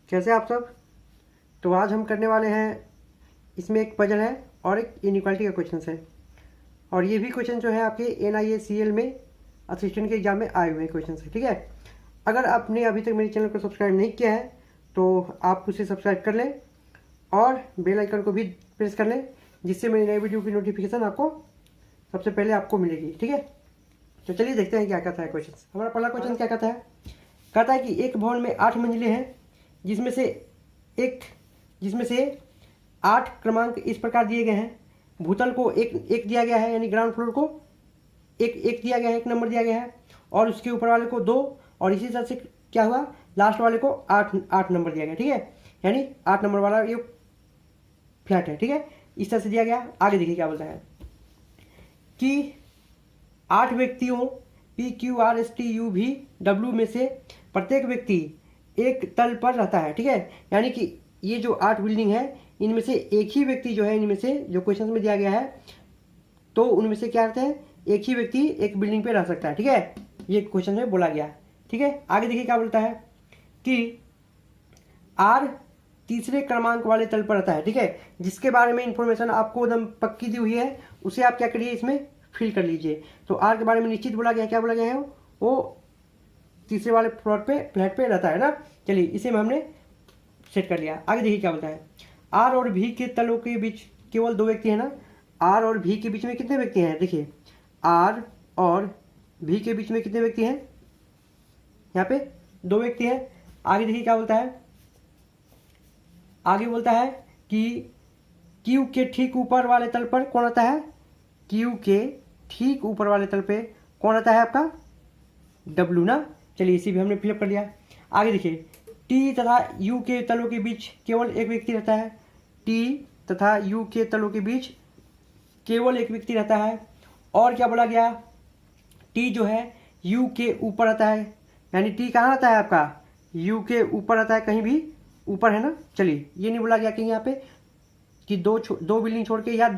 कैसे आप सब। तो आज हम करने वाले हैं, इसमें एक पजल है और एक इनइक्वालिटी का क्वेश्चन है। और ये भी क्वेश्चन जो है आपके NIACL में असिस्टेंट के एग्जाम में आए हुए क्वेश्चन है। ठीक है, अगर आपने अभी तक मेरे चैनल को सब्सक्राइब नहीं किया है तो आप उसे सब्सक्राइब कर लें और बेल आइकन को भी प्रेस कर लें, जिससे मेरी नई वीडियो की नोटिफिकेशन आपको सबसे पहले आपको मिलेगी। ठीक है, तो चलिए देखते हैं क्या कहता है क्वेश्चन। हमारा पहला क्वेश्चन क्या कहता है कि एक भवन में 8 मंजिलें हैं, जिसमें से 8 क्रमांक इस प्रकार दिए गए हैं। भूतल को एक दिया गया है, यानी ग्राउंड फ्लोर को एक दिया गया है, 1 नंबर दिया गया है, और उसके ऊपर वाले को 2, और इसी तरह से क्या हुआ, लास्ट वाले को 8 नंबर दिया गया। ठीक है, यानी 8 नंबर वाला ये फ्लैट है। ठीक है, इस तरह से दिया गया। आगे देखिए क्या बोलता है कि 8 व्यक्तियों PQRSTUVW में से प्रत्येक व्यक्ति एक तल पर रहता है। ठीक है, यानी कि ये जो 8 बिल्डिंग है, इनमें से एक ही व्यक्ति जो है, इनमें से जो क्वेश्चन में दिया गया है, तो उनमें से क्या रहते हैं, एक ही व्यक्ति एक बिल्डिंग पे रह सकता है। ठीक है, ये क्वेश्चन में बोला गया। ठीक है, आगे देखिए क्या बोलता है कि R तीसरे क्रमांक वाले तल पर रहता है। ठीक है, जिसके बारे में इंफॉर्मेशन आपको एकदम पक्की दी हुई है, उसे आप क्या करिए, इसमें फिल कर लीजिए। तो R के बारे में निश्चित बोला गया, क्या बोला गया है, वो तीसरे वाले फ्लैट पे रहता है ना। चलिए, इसे में हमने सेट कर लिया। आगे देखिए क्या बोलता है, R और V के तलों के बीच केवल 2 व्यक्ति है ना। R और V के बीच में कितने व्यक्ति हैं, देखिए R और V के बीच में कितने व्यक्ति हैं, यहाँ पे 2 व्यक्ति हैं। आगे देखिए क्या बोलता है, आगे बोलता है कि Q के ठीक ऊपर वाले तल पर कौन आता है, Q के ठीक ऊपर वाले तल पे कौन आता है, आपका W ना। चलिए, इसी भी हमने फिलअप कर लिया। आगे देखिए, T तथा U के तलों के बीच केवल एक व्यक्ति रहता है। T तथा U के तलों के बीच केवल एक व्यक्ति रहता है। और क्या बोला गया, T जो है U के ऊपर आता है, यानी T कहाँ आता है आपका, U के ऊपर आता है, कहीं भी ऊपर है ना। चलिए, ये नहीं बोला गया कि यहाँ पे कि दो बिल्डिंग छोड़ के या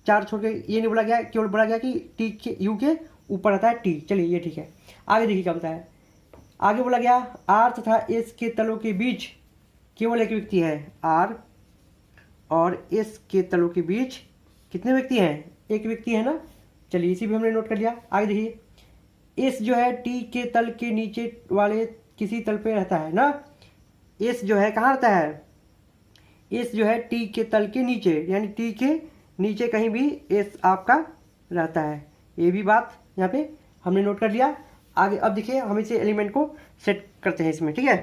4 छोड़ के, ये नहीं बोला गया, केवल बोला गया कि T के U के ऊपर आता है T। चलिए, ये ठीक है। आगे देखिए क्या बोलता है, आगे बोला गया R तथा S के तलों के बीच केवल एक व्यक्ति है। R और S के तलों के बीच कितने व्यक्ति हैं, एक व्यक्ति है ना। चलिए, इसी भी हमने नोट कर लिया। आगे देखिए, S जो है T के तल के नीचे वाले किसी तल पे रहता है ना। S जो है कहाँ रहता है, S जो है T के तल के नीचे, यानी T के नीचे कहीं भी S आपका रहता है। ये भी बात यहाँ पे हमने नोट कर लिया। आगे अब देखिए, हम इसे एलिमेंट को सेट करते हैं इसमें। ठीक है,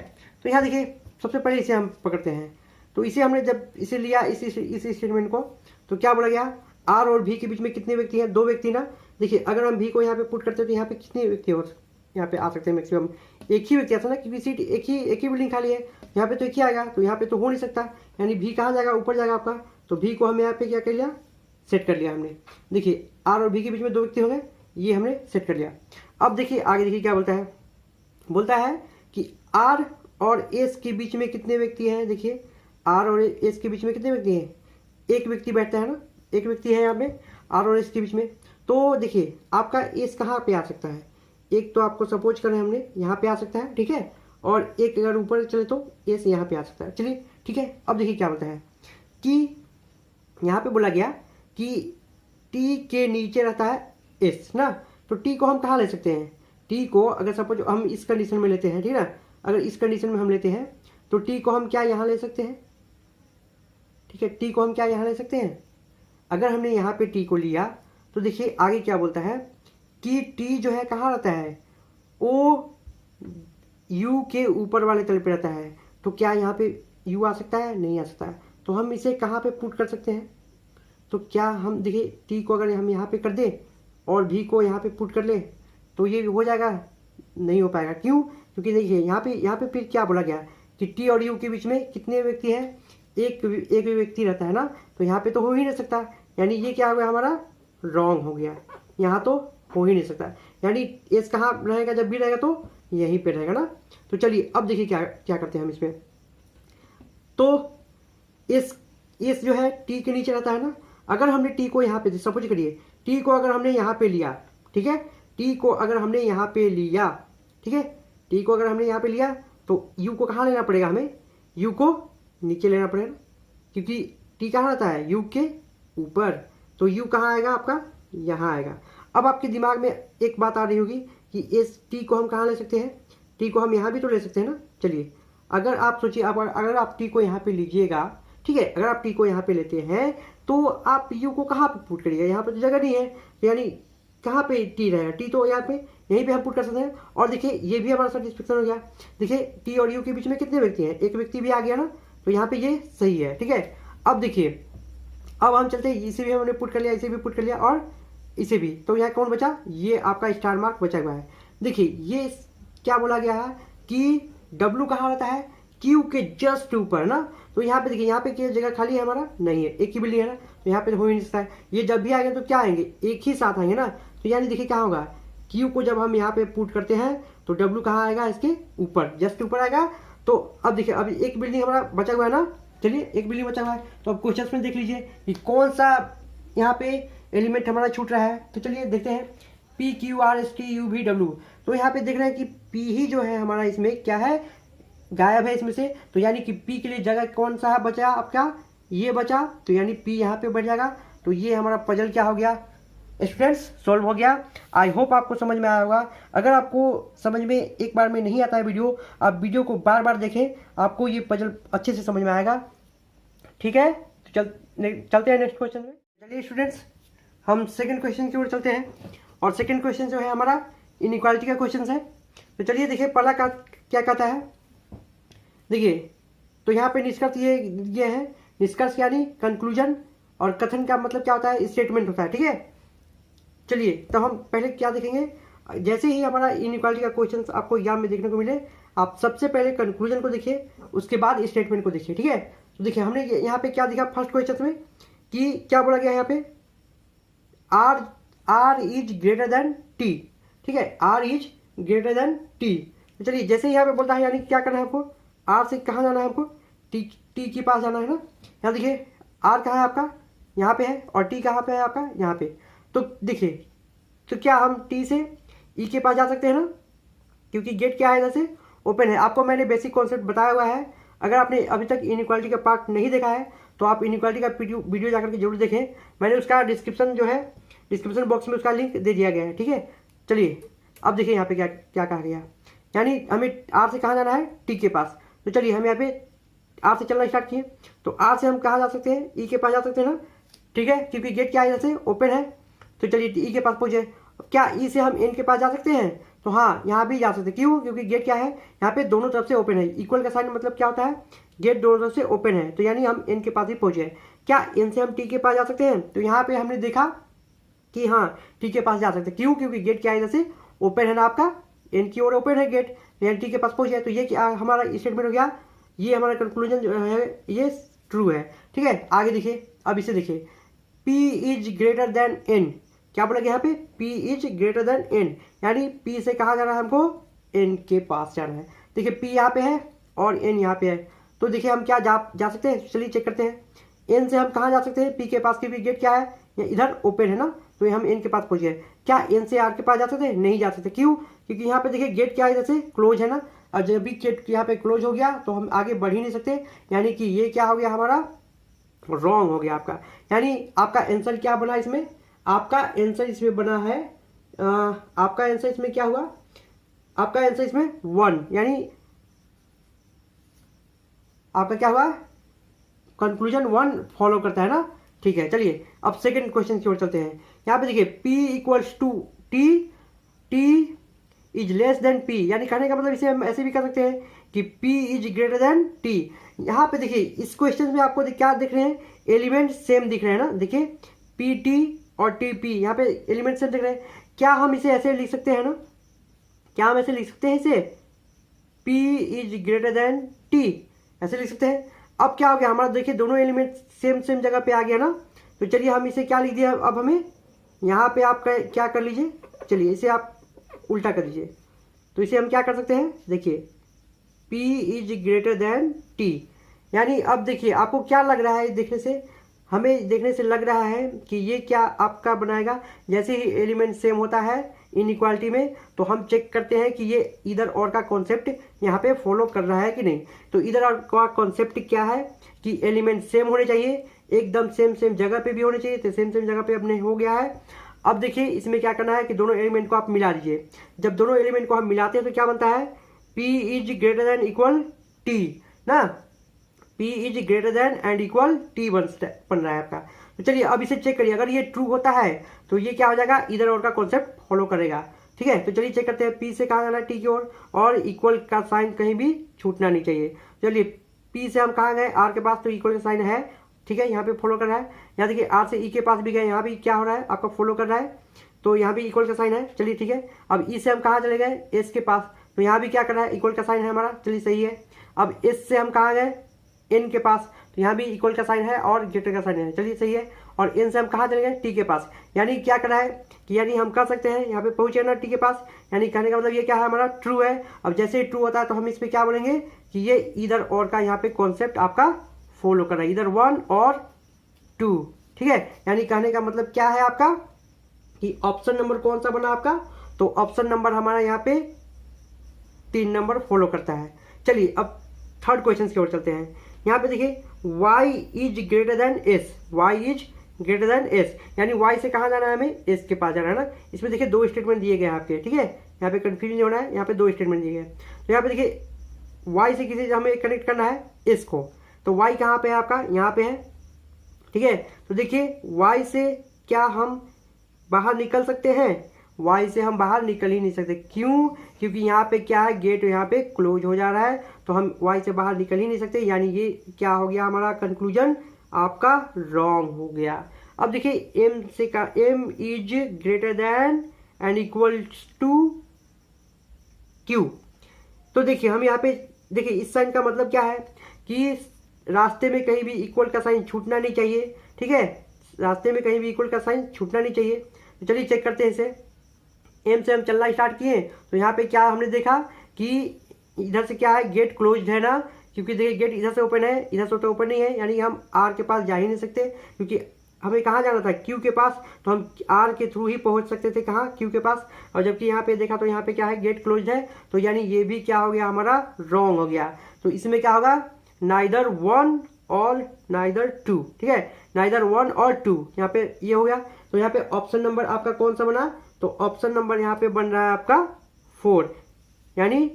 तो यहाँ देखिए, सबसे पहले इसे हम पकड़ते हैं। तो इसे हमने जब इसे लिया, इस स्टेटमेंट को, तो क्या बोला गया, R और V के बीच में कितने व्यक्ति हैं, 2 व्यक्ति ना। देखिए, अगर हम V को यहाँ पे पुट करते हैं तो यहाँ पे कितने व्यक्ति और यहाँ पे आ सकते हैं, मैक्सिमम एक ही व्यक्ति आता है ना, क्योंकि सीट एक ही बिल्डिंग खाली है, यहाँ पे तो एक ही आएगा, तो यहाँ पे तो हो नहीं सकता, यानी V कहाँ जाएगा, ऊपर जाएगा आपका। तो V को हम यहाँ पे क्या कर लिया, सेट कर लिया हमने। देखिए, R और V के बीच में 2 व्यक्ति होंगे, ये हमने सेट कर लिया। अब देखिए आगे देखिए क्या बोलता है कि R और S के बीच में कितने व्यक्ति हैं। देखिए, R और S के बीच में कितने व्यक्ति हैं, एक व्यक्ति बैठता है ना, एक व्यक्ति है यहाँ पे R और S के बीच में। तो देखिए, आपका S कहाँ पे आ सकता है, एक तो आपको सपोज करें हमने यहाँ पे आ सकता है। ठीक है, और एक अगर ऊपर चले तो S यहाँ पे आ सकता है। चलिए, ठीक है। अब देखिए क्या बोलता है कि यहाँ पे बोला गया कि T के नीचे रहता है S ना। तो T को हम कहाँ ले सकते हैं, T को अगर सपोज हम इस कंडीशन में लेते हैं, ठीक है ना, अगर इस कंडीशन में हम लेते हैं तो T को हम क्या यहाँ ले सकते हैं। ठीक है, T को हम क्या यहाँ ले सकते हैं। अगर हमने यहाँ पे T को लिया तो देखिए आगे क्या बोलता है कि T जो है कहाँ रहता है, वो U के ऊपर वाले तल पे रहता है। तो क्या यहाँ पे U आ सकता है, नहीं आ सकता है। तो हम इसे कहाँ पे पुट कर सकते हैं, तो क्या हम देखिए T को अगर हम यहाँ पे कर दें और V को यहाँ पे पुट कर ले तो ये हो जाएगा, नहीं हो पाएगा। क्यों, क्योंकि देखिए यहाँ पे फिर क्या बोला गया कि T और U के बीच में कितने व्यक्ति हैं, एक व्यक्ति रहता है ना। तो यहाँ पे तो हो ही नहीं सकता, यानी ये क्या हो गया, हमारा रॉन्ग हो गया, यहाँ तो हो ही नहीं सकता। यानी S कहाँ रहेगा, जब भी रहेगा तो यहीं पे रहेगा ना। तो चलिए अब देखिए क्या करते हैं हम इसमें। तो S जो है T के नीचे रहता है ना। अगर हमने T को यहाँ पे सपोज करिए, T को अगर हमने यहाँ पे लिया, ठीक है, T को अगर हमने यहाँ पे लिया, ठीक है, T को अगर हमने यहाँ पे लिया तो U को कहाँ लेना पड़ेगा हमें, यू को नीचे लेना पड़ेगा क्योंकि टी कहाँ रहता है, यू के ऊपर, तो यू कहाँ आएगा आपका, यहाँ आएगा। अब आपके दिमाग में एक बात आ रही होगी कि इस टी को हम कहाँ ले सकते हैं, टी को हम यहाँ भी तो ले सकते हैं ना। चलिए अगर आप सोचिए, अगर आप टी को यहाँ पे लीजिएगा, ठीक है, अगर आप टी को यहाँ पे लेते हैं तो आप यू को कहाँ पे पुट करिएगा, यहाँ पे तो जगह नहीं है, यानी कहाँ पे टी रहेगा, टी तो यहाँ पे यहीं पे हम पुट कर सकते हैं। और देखिए ये भी हमारा सेटिस्फेक्शन हो गया। देखिए टी और यू के बीच में कितने व्यक्ति हैं, एक व्यक्ति भी आ गया ना, तो यहाँ पे ये सही है, ठीक है। अब देखिए अब हम चलते हैं, इसे भी हमने पुट कर लिया, इसे भी पुट कर लिया और इसे भी, तो यहाँ कौन बचा, ये आपका स्टार मार्क बचा हुआ है। देखिए ये क्या बोला गया है कि W कहाँ रहता है, Q के जस्ट ऊपर ना, तो यहाँ पे देखिए यहाँ पे क्या जगह खाली है हमारा, नहीं है, एक ही बिल्डिंग है ना, तो यहाँ पे तो हो ही नहीं सकता है। ये जब भी आएंगे तो क्या आएंगे, एक ही साथ आएंगे ना, तो यानी देखिए क्या होगा, Q को जब हम यहाँ पे पुट करते हैं तो W कहाँ आएगा, इसके ऊपर, जस्ट ऊपर आएगा। तो अब देखिए अब एक बिल्डिंग हमारा बचा हुआ है ना, चलिए एक बिल्डिंग बचा हुआ है, तो अब क्वेश्चन में देख लीजिए कि कौन सा यहाँ पे एलिमेंट हमारा छूट रहा है। तो चलिए देखते हैं, P Q R S T U V W, तो यहाँ पे देख रहे हैं कि P ही जो है हमारा इसमें क्या है, गायब है इसमें से, तो यानी कि P के लिए जगह कौन सा बचा आपका, ये बचा, तो यानी P यहाँ पे बढ़ जाएगा। तो ये हमारा पजल क्या हो गया स्टूडेंट्स, सॉल्व हो गया। आई होप आपको समझ में आया होगा। अगर आपको समझ में एक बार में नहीं आता है वीडियो, आप वीडियो को बार बार देखें, आपको ये पजल अच्छे से समझ में आएगा, ठीक है। तो चलते हैं नेक्स्ट क्वेश्चन में। चलिए स्टूडेंट्स हम सेकंड क्वेश्चन की ओर चलते हैं, और सेकंड क्वेश्चन जो है हमारा इनइक्वालिटी का क्वेश्चन है। तो चलिए देखिए पहला क्या कहता है, देखिए तो यहाँ पे निष्कर्ष ये है, निष्कर्ष यानी कंक्लूजन, और कथन का मतलब क्या होता है, स्टेटमेंट होता है, ठीक है। चलिए तो हम पहले क्या देखेंगे, जैसे ही हमारा इनइक्वालिटी का क्वेश्चन आपको एग्जाम में देखने को मिले, आप सबसे पहले कंक्लूजन को देखिए, उसके बाद स्टेटमेंट को देखिए, ठीक है। तो देखिए हमने यहाँ पे क्या देखा फर्स्ट क्वेश्चन में कि क्या बोला गया यहाँ पे, R is greater then T, ठीक है, R is greater then T। तो चलिए जैसे यहाँ पे बोलता है यानी क्या करना है आपको, R से कहाँ जाना है हमको, T के पास जाना है ना। यहाँ देखिए R कहाँ है आपका, यहाँ पे है, और T कहाँ पे है आपका, यहाँ पे। तो देखिए तो क्या हम T से E के पास जा सकते हैं ना, क्योंकि गेट क्या है इधर से ओपन है। आपको मैंने बेसिक कॉन्सेप्ट बताया हुआ है, अगर आपने अभी तक इनइक्वालिटी का पार्ट नहीं देखा है तो आप इनइक्वालिटी का वीडियो जाकर के जरूर देखें, मैंने उसका डिस्क्रिप्शन बॉक्स में उसका लिंक दे दिया गया है, ठीक है। चलिए अब देखिए यहाँ पे क्या क्या कहा गया, यानी हमें R से कहाँ जाना है, T के पास। तो चलिए हम यहाँ पे R से चलना स्टार्ट किए, तो R से हम कहाँ जा सकते हैं, E के पास जा सकते हैं ना, ठीक है, क्योंकि गेट क्या है इधर से ओपन है। तो चलिए E के पास पहुंचे, क्या E से हम N के पास जा सकते हैं, तो हाँ यहाँ भी जा सकते हैं, क्यों, क्योंकि गेट क्या है यहाँ पे दोनों तरफ से ओपन है। इक्वल का साइन मतलब क्या होता है, गेट दोनों तरफ से ओपन है, तो यानी हम N के पास ही पहुंचे। क्या N से हम T के पास जा सकते हैं, तो यहाँ पे हमने देखा कि हाँ T के पास जा सकते हैं, क्यों, क्योंकि गेट क्या है इधर से ओपन है ना, आपका N की ओर ओपन है गेट, यानी T के पास पहुंचे। तो ये क्या हमारा स्टेटमेंट हो गया, ये हमारा कंक्लूजन जो है ये ट्रू है, ठीक है। आगे देखिए, अब इसे देखिए, P is greater then N, क्या बोला गया यहाँ पे, P is greater then N, यानी P से कहाँ जाना है हमको, N के पास जाना है। देखिए P यहाँ पे है और N यहाँ पे है, तो देखिए हम क्या जा सकते हैं, चलिए चेक करते हैं। N से हम कहाँ जा सकते हैं, P के पास, की भी गेट क्या है, इधर ओपन है ना, तो हम N के पास पहुंचे। क्या N से R के पास जा सकते हैं, नहीं जा सकते, क्यों, क्योंकि यहाँ पे देखिए गेट क्या है इधर से क्लोज है ना, और जब भी गेट यहाँ पे क्लोज हो गया तो हम आगे बढ़ ही नहीं सकते, यानी कि ये क्या हो गया हमारा, रॉन्ग हो गया आपका। यानी आपका आंसर क्या बना इसमें, आपका आंसर इसमें बना है, आपका आंसर इसमें क्या हुआ, आपका आंसर इसमें 1, यानी आपका क्या हुआ, कंक्लूजन 1 फॉलो करता है ना, ठीक है। चलिए अब सेकंड क्वेश्चन की ओर चलते हैं। यहाँ पे देखिए P equals to T is less than P, यानी कहने का मतलब इसे हम ऐसे भी कर सकते हैं कि P is greater then T। यहाँ पे देखिए इस क्वेश्चन में आपको क्या दिख रहे हैं, एलिमेंट सेम दिख रहे हैं ना, देखिए PT और TP यहाँ पे एलिमेंट सेम दिख रहे हैं। क्या हम इसे ऐसे लिख सकते हैं ना, क्या हम ऐसे लिख सकते हैं इसे, P is greater then T, ऐसे लिख सकते हैं। अब क्या हो गया हमारा, देखिए दोनों एलिमेंट सेम जगह पे आ गया ना, तो चलिए हम इसे क्या लिख दिया, अब हमें यहाँ पे आप क्या कर लीजिए, चलिए इसे आप उल्टा कर दीजिए, तो इसे हम क्या कर सकते हैं, देखिए P is greater then T, यानी अब देखिए आपको क्या लग रहा है, देखने से हमें देखने से लग रहा है कि ये क्या आपका बनाएगा, जैसे ही एलिमेंट सेम होता है इनइक्वालिटी में, तो हम चेक करते हैं कि ये इधर और का कॉन्सेप्ट यहाँ पे फॉलो कर रहा है कि नहीं। तो इधर और का कॉन्सेप्ट क्या है कि एलिमेंट सेम होने चाहिए, एकदम सेम जगह पे भी होने चाहिए, तो सेम जगह पे अपने हो गया है। अब देखिए इसमें क्या करना है कि दोनों एलिमेंट को आप मिला लीजिए। जब दोनों एलिमेंट को हम मिलाते हैं तो क्या बनता है, P is greater than equal T ना, P is greater than and equal T बन रहा है आपका। तो चलिए अब इसे चेक करिए, अगर ये ट्रू होता है तो ये क्या हो जाएगा, इधर और का कॉन्सेप्ट फॉलो करेगा। ठीक है, तो चलिए चेक करते हैं, P से कहाँ जाना है, T की ओर, और इक्वल का साइन कहीं भी छूटना नहीं चाहिए। चलिए P से हम कहाँ गए, R के पास, तो इक्वल का साइन है। ठीक है, यहाँ पे फॉलो कर रहा है। यहाँ देखिए R से E के पास भी गए, यहाँ भी क्या हो रहा है आपका, फॉलो कर रहा है, तो यहाँ भी इक्वल का साइन है। चलिए ठीक है, अब E से हम कहाँ चले गए, S के पास, तो यहाँ भी क्या कर रहा है, इक्वल का साइन है हमारा। चलिए सही है। अब S से हम कहाँ गए, N के पास, तो यहाँ भी इक्वल का साइन है और ग्रेटर का साइन है। चलिए सही है। और N से हम कहाँ चले गए, T के पास, यानी क्या कर रहा है कि यानी हम कर सकते हैं यहाँ पे पहुँचे ना T के पास, यानी कहने का मतलब ये क्या है हमारा, ट्रू है। अब जैसे ही ट्रू होता है तो हम इस पर क्या बोलेंगे कि ये इधर और का यहाँ पे कॉन्सेप्ट आपका फॉलो कर रहा है, इधर 1 और 2। ठीक है, यानी कहने का मतलब क्या है आपका कि ऑप्शन नंबर कौन सा बना आपका, तो ऑप्शन नंबर हमारा यहाँ पे 3 नंबर फॉलो करता है। चलिए अब थर्ड क्वेश्चन की ओर चलते हैं। यहाँ पे देखिए y is greater then s, y is greater then s, यानी y से कहाँ जाना है, हमें s के पास जाना है ना। इसमें देखिए 2 स्टेटमेंट दिए गए हैं आपके। ठीक है, यहाँ पे कंफ्यूजन नहीं होना है, यहाँ पे 2 स्टेटमेंट दिए गए। तो यहाँ पे देखिए y से किसी हमें कनेक्ट करना है s को, तो y कहाँ पे है आपका, यहाँ पे है। ठीक है, तो देखिए y से क्या हम बाहर निकल सकते हैं, y से हम बाहर निकल ही नहीं सकते। क्यों, क्योंकि यहाँ पे क्या है, गेट यहाँ पे क्लोज हो जा रहा है, तो हम y से बाहर निकल ही नहीं सकते, यानी ये क्या हो गया हमारा कंक्लूजन आपका रॉन्ग हो गया। अब देखिए m से का m is greater than and equal to q, तो देखिए हम यहाँ पे देखिए इस साइन का मतलब क्या है कि रास्ते में कहीं भी इक्वल का साइन छूटना नहीं चाहिए। ठीक है, रास्ते में कहीं भी इक्वल का साइन छूटना नहीं चाहिए। तो चलिए चेक करते हैं इसे। एम से हम चलना स्टार्ट किए तो यहाँ पे क्या हमने देखा कि इधर से क्या है, गेट क्लोज्ड है ना, क्योंकि देखिए गेट इधर से ओपन है, इधर से तो ओपन नहीं है, यानी हम आर के पास जा ही नहीं सकते, क्योंकि हमें कहाँ जाना था, क्यू के पास, तो हम आर के थ्रू ही पहुँच सकते थे कहाँ, क्यू के पास। और जबकि यहाँ पे देखा तो यहाँ पे क्या है, गेट क्लोज्ड है, तो यानी ये भी क्या हो गया हमारा, रॉन्ग हो गया। तो इसमें क्या होगा, नाइदर 1 और नाइदर 2। ठीक है, नाइदर 1 और 2 यहाँ पे ये हो गया। तो यहाँ पे ऑप्शन नंबर आपका कौन सा बना, तो ऑप्शन नंबर यहाँ पे बन रहा है आपका 4, यानी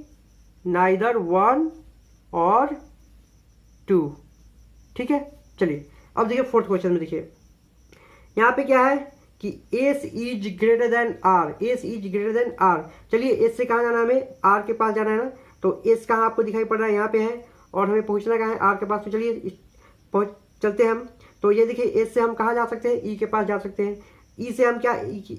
नाइदर 1 और 2। ठीक है, चलिए अब देखिए फोर्थ क्वेश्चन में देखिए यहाँ पे क्या है कि S is greater than R, S is greater than R. चलिए एस से कहाँ जाना है, हमें आर के पास जाना है ना, तो एस कहाँ आपको दिखाई पड़ रहा है, यहाँ पे है, और हमें पहुँचना कहाँ है, आर के पास। तो चलिए चलते हैं हम। तो ये देखिए एस से हम कहाँ जा सकते हैं, ई के पास जा सकते हैं। ई से हम क्या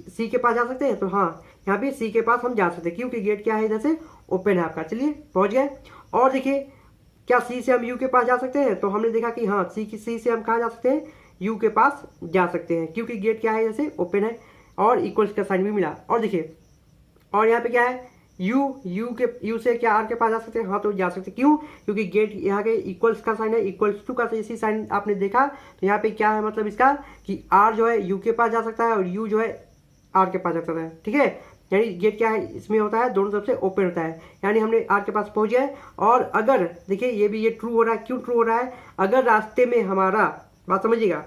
सी के पास जा सकते हैं, तो हाँ यहाँ पे सी के पास हम जा सकते हैं, क्योंकि गेट क्या है इधर से ओपन है आपका। चलिए पहुँच गए। और देखिए क्या सी से हम यू के पास जा सकते हैं, तो हमने देखा कि हाँ सी से हम कहाँ जा सकते हैं, यू के पास जा सकते हैं, क्योंकि गेट क्या है इधर से ओपन है, और इक्वल्स का साइन भी मिला। और देखिए और यहाँ पे क्या है, यू से क्या आर के पास जा सकते हैं, हाँ तो जा सकते हैं। क्यों, क्योंकि गेट यहाँ के इक्वल्स का साइन है, इक्वल्स टू का इसी साइन आपने देखा, तो यहाँ पे क्या है मतलब इसका कि आर जो है यू के पास जा सकता है और यू जो है आर के पास जा सकता है। ठीक है, यानी गेट क्या है इसमें होता है, दोनों तरफ से ओपन होता है, यानी हमने आर के पास पहुंच गए। और अगर देखिए ये भी ये ट्रू हो रहा है, क्यों ट्रू हो रहा है, अगर रास्ते में हमारा, बात समझिएगा,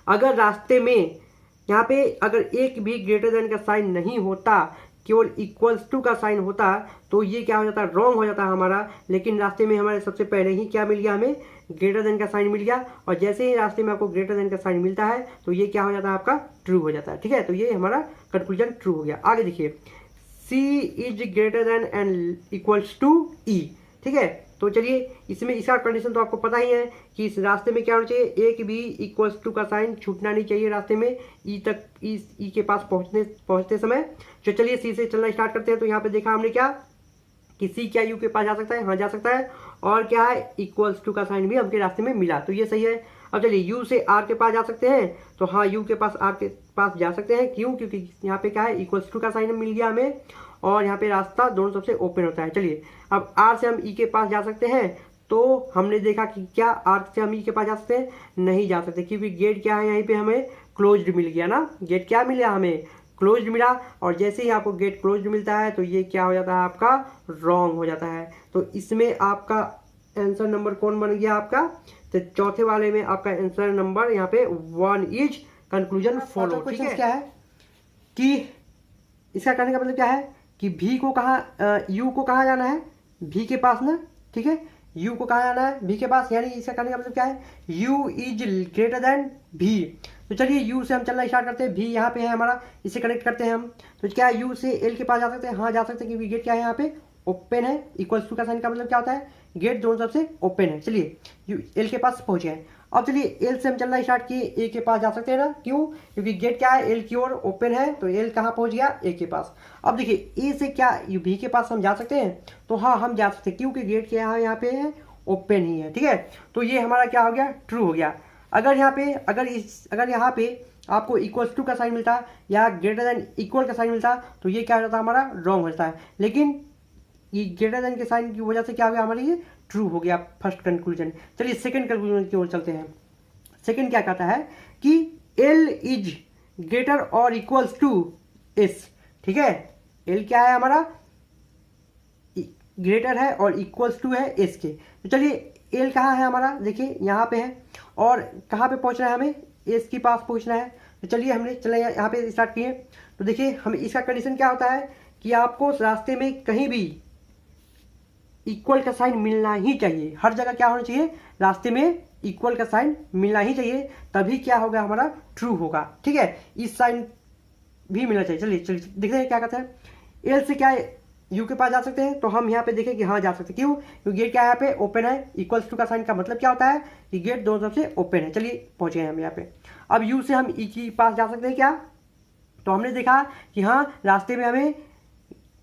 अगर रास्ते में यहाँ पे अगर एक भी ग्रेटर देन का साइन नहीं होता, केवल इक्वल्स टू का साइन होता, तो ये क्या हो जाता है, रॉन्ग हो जाता है हमारा। लेकिन रास्ते में हमारे सबसे पहले ही क्या मिल गया, हमें ग्रेटर देन का साइन मिल गया, और जैसे ही रास्ते में आपको ग्रेटर देन का साइन मिलता है तो ये क्या हो जाता है, आपका ट्रू हो जाता है। ठीक है, तो ये हमारा कंक्लूजन ट्रू हो गया। आगे देखिए C is greater than and equals to E. ठीक है, तो चलिए इसमें इसका कंडीशन तो आपको पता ही है कि इस रास्ते में क्या होना चाहिए, एक भी इक्वल्स टू का साइन छूटना नहीं चाहिए रास्ते में, ई तक ई के पास पहुंचते समय। तो चलिए सी से चलना स्टार्ट करते हैं। तो यहाँ पे देखा हमने क्या कि सी क्या यू के पास जा सकता है, हाँ जा सकता है, और क्या है इक्वल्स टू का साइन भी हमके रास्ते में मिला, तो ये सही है। अब चलिए यू से आर के पास जा सकते हैं, तो हाँ यू के पास आर के पास जा सकते हैं। क्यों, क्योंकि यहाँ पे क्या है इक्वल्स टू का साइन मिल गया हमें, और यहाँ पे रास्ता दोनों तरफ से ओपन होता है। चलिए अब आर से हम ई के पास जा सकते हैं, तो हमने देखा कि क्या आर से हम ई के पास जा सकते हैं, नहीं जा सकते, क्योंकि गेट क्या है यहीं पे हमें क्लोज्ड मिल गया ना, गेट क्या मिला हमें, क्लोज्ड मिला, और जैसे ही आपको गेट क्लोज्ड मिलता है तो ये क्या हो जाता है आपका रॉन्ग हो जाता है। तो इसमें आपका आंसर नंबर कौन बन गया आपका, तो चौथे वाले में आपका आंसर नंबर यहाँ पे 1 इज कंक्लूजन फॉलो। ठीक है, क्या है कि इसका कहने का मतलब क्या है कि भी को कहाँ, यू को कहाँ जाना है, भी के पास ना। ठीक है, यू को कहाँ जाना है, भी के पास, यानी इसका कहने का मतलब क्या है, यू इज ग्रेटर देन भी। तो चलिए यू से हम चलना स्टार्ट करते हैं, भी यहाँ पे है हमारा, इसे कनेक्ट करते हैं हम। तो क्या है, यू से एल के पास जा सकते हैं, हाँ जा सकते हैं, क्योंकि गेट क्या है यहाँ पे ओपन है। इक्वल्स टू का साइन का मतलब क्या होता है, गेट दोनों तरफ से ओपन है। चलिए यू एल के पास पहुंच गए। अब चलिए एल से हम चलना स्टार्ट किए, ए के पास जा सकते हैं ना, क्यों, क्योंकि गेट क्या है एल की ओर ओपन है, तो एल कहाँ पहुंच गया, ए के पास। अब देखिए ए से क्या बी के पास हम जा सकते हैं, तो हाँ हम जा सकते हैं, क्योंकि गेट क्या है यहाँ पे है ओपन ही है। ठीक है, तो ये हमारा क्या हो गया, ट्रू हो गया। अगर यहाँ पे अगर यहाँ पे आपको इक्वल्स टू का साइन मिलता या ग्रेटर देन इक्वल का साइन मिलता तो ये क्या हो जाता हमारा रॉन्ग हो जाता है, लेकिन ये ग्रेटर देन के साइन की वजह से क्या हो गया हमारा ये ट्रू हो गया फर्स्ट कंक्लूजन। चलिए सेकंड कंक्लूजन की ओर चलते हैं। सेकंड क्या कहता है कि एल इज ग्रेटर और इक्वल्स टू एस। ठीक है, एल क्या है हमारा ग्रेटर है और इक्वल्स टू है एस के। तो चलिए एल कहाँ है हमारा, देखिए यहाँ पे है, और कहाँ पे पहुँचना है हमें, एस के पास पहुँचना है। तो चलिए हमने चले यहाँ पे स्टार्ट किए। तो देखिए हम इसका कंडीशन क्या होता है कि आपको रास्ते में कहीं भी इक्वल का साइन मिलना ही चाहिए, हर जगह क्या होना चाहिए, रास्ते में इक्वल का साइन मिलना ही चाहिए, तभी क्या होगा हमारा ट्रू होगा। ठीक है, इस साइन भी मिलना चाहिए। चलिए चलिए देखते हैं क्या कहता है। एल से क्या यू के पास जा सकते हैं, तो हम यहाँ पे देखें कि हाँ जा सकते हैं, क्यों, क्योंकि गेट क्या है यहाँ पे ओपन है। इक्वल्स टू का साइन का मतलब क्या होता है कि गेट दोनों तरफ से ओपन है। चलिए पहुंच गए हम यहाँ पे। अब यू से हम ई के पास जा सकते हैं क्या, तो हमने देखा कि हाँ रास्ते में हमें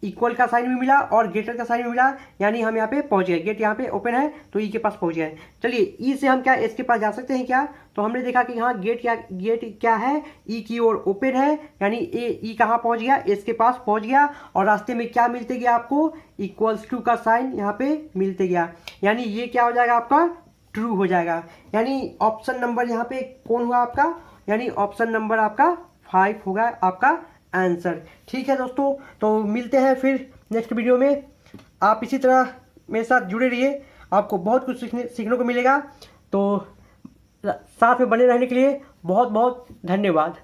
इक्वल का साइन भी मिला और ग्रेटर का साइन भी मिला, यानी हम यहाँ पे पहुंच गए, गेट यहाँ पे ओपन है तो ई के पास पहुंच गए। चलिए ई से हम क्या एस के पास जा सकते हैं क्या, तो हमने देखा कि हाँ गेट क्या है ई की ओर ओपन है, यानी ई कहाँ पहुंच गया, एस के पास पहुंच गया, और रास्ते में क्या मिलते गया आपको, इक्वल्स टू का साइन यहाँ पे मिलते गया, यानी ये क्या हो जाएगा आपका ट्रू हो जाएगा। यानी ऑप्शन नंबर यहाँ पे कौन हुआ आपका, यानी ऑप्शन नंबर आपका 5 होगा आपका आंसर। ठीक है दोस्तों, तो मिलते हैं फिर नेक्स्ट वीडियो में। आप इसी तरह मेरे साथ जुड़े रहिए, आपको बहुत कुछ सीखने को मिलेगा। तो साथ में बने रहने के लिए बहुत बहुत धन्यवाद।